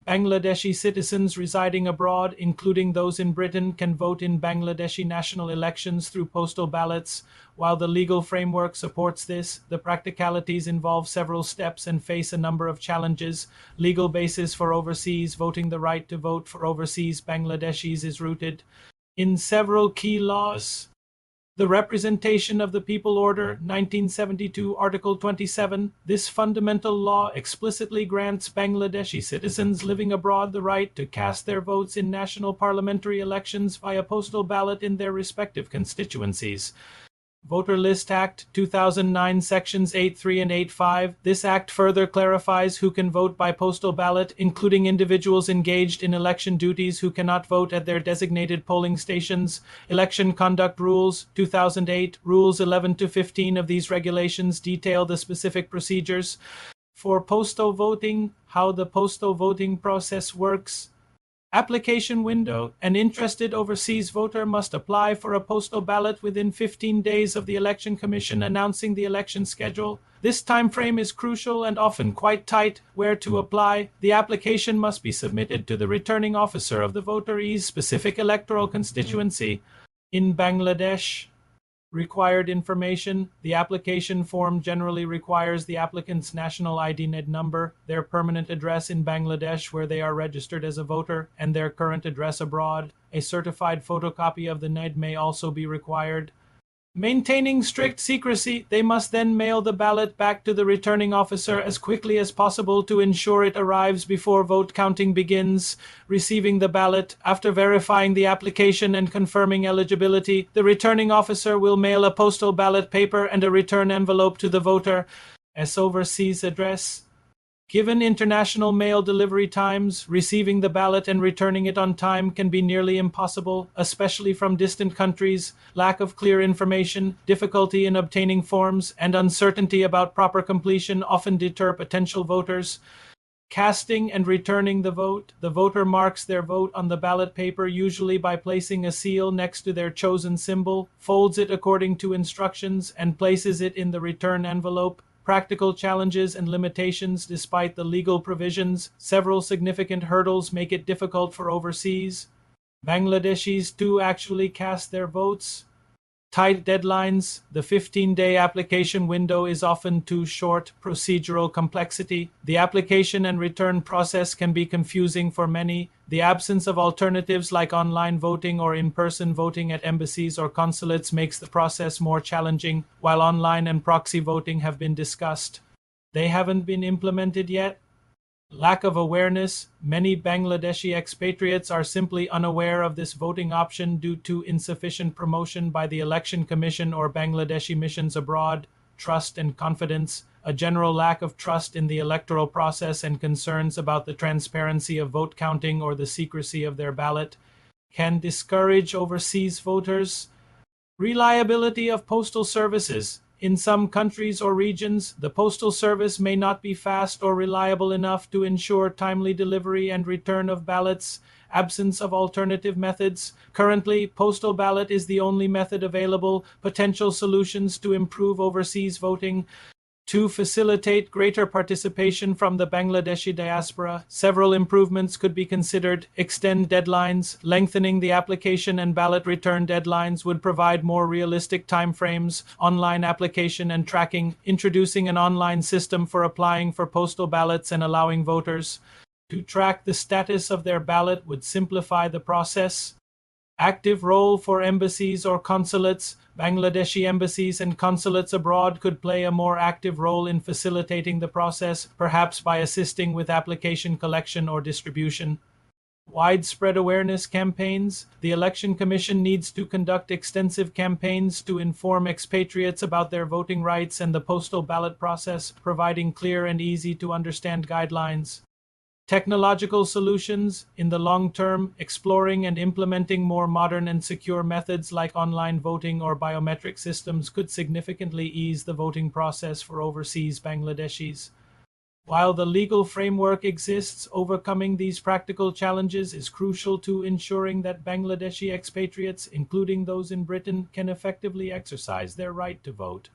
Bangladeshi citizens residing abroad, including those in Britain, can vote in Bangladeshi national elections through postal ballots. While the legal framework supports this, the practicalities involve several steps and face a number of challenges. Legal basis for overseas voting. The right to vote for overseas Bangladeshis is rooted in several key laws. The Representation of the People Order, 1972, Article 27. This fundamental law explicitly grants Bangladeshi citizens living abroad the right to cast their votes in national parliamentary elections via postal ballot in their respective constituencies. Voter List Act, 2009, Sections 8.3 and 8.5. This act further clarifies who can vote by postal ballot, including individuals engaged in election duties who cannot vote at their designated polling stations. Election Conduct Rules, 2008. Rules 11 to 15 of these regulations detail the specific procedures for postal voting. How the postal voting process works. Application window. An interested overseas voter must apply for a postal ballot within 15 days of the Election Commission announcing the election schedule. This time frame is crucial and often quite tight. Where to apply? The application must be submitted to the returning officer of the votee's specific electoral constituency. In Bangladesh, required information. The application form generally requires the applicant's national ID NID number, their permanent address in Bangladesh where they are registered as a voter, and their current address abroad. A certified photocopy of the NID may also be required. Maintaining strict secrecy, they must then mail the ballot back to the returning officer as quickly as possible to ensure it arrives before vote counting begins. Receiving the ballot, after verifying the application and confirming eligibility, the returning officer will mail a postal ballot paper and a return envelope to the voter. As overseas address. Given international mail delivery times, receiving the ballot and returning it on time can be nearly impossible, especially from distant countries. Lack of clear information, difficulty in obtaining forms, and uncertainty about proper completion often deter potential voters. Casting and returning the vote. The voter marks their vote on the ballot paper, usually by placing a seal next to their chosen symbol, folds it according to instructions, and places it in the return envelope. Practical challenges and limitations. Despite the legal provisions, several significant hurdles make it difficult for overseas Bangladeshis to actually cast their votes. Tight deadlines. The 15-day application window is often too short. Procedural complexity. The application and return process can be confusing for many. The absence of alternatives like online voting or in-person voting at embassies or consulates makes the process more challenging. While online and proxy voting have been discussed, they haven't been implemented yet. Lack of awareness. Many Bangladeshi expatriates are simply unaware of this voting option due to insufficient promotion by the Election Commission or Bangladeshi missions abroad. Trust and confidence. A general lack of trust in the electoral process and concerns about the transparency of vote counting or the secrecy of their ballot can discourage overseas voters. Reliability of postal services. In some countries or regions, the postal service may not be fast or reliable enough to ensure timely delivery and return of ballots. Absence of alternative methods. Currently, postal ballot is the only method available. Potential solutions to improve overseas voting. To facilitate greater participation from the Bangladeshi diaspora, several improvements could be considered. Extend deadlines. Lengthening the application and ballot return deadlines would provide more realistic timeframes. Online application and tracking. Introducing an online system for applying for postal ballots and allowing voters to track the status of their ballot would simplify the process. Active role for embassies or consulates. Bangladeshi embassies and consulates abroad could play a more active role in facilitating the process, perhaps by assisting with application collection or distribution. Widespread awareness campaigns. The Election Commission needs to conduct extensive campaigns to inform expatriates about their voting rights and the postal ballot process, providing clear and easy to understand guidelines. Technological solutions. In the long term, exploring and implementing more modern and secure methods like online voting or biometric systems could significantly ease the voting process for overseas Bangladeshis. While the legal framework exists, overcoming these practical challenges is crucial to ensuring that Bangladeshi expatriates, including those in Britain, can effectively exercise their right to vote.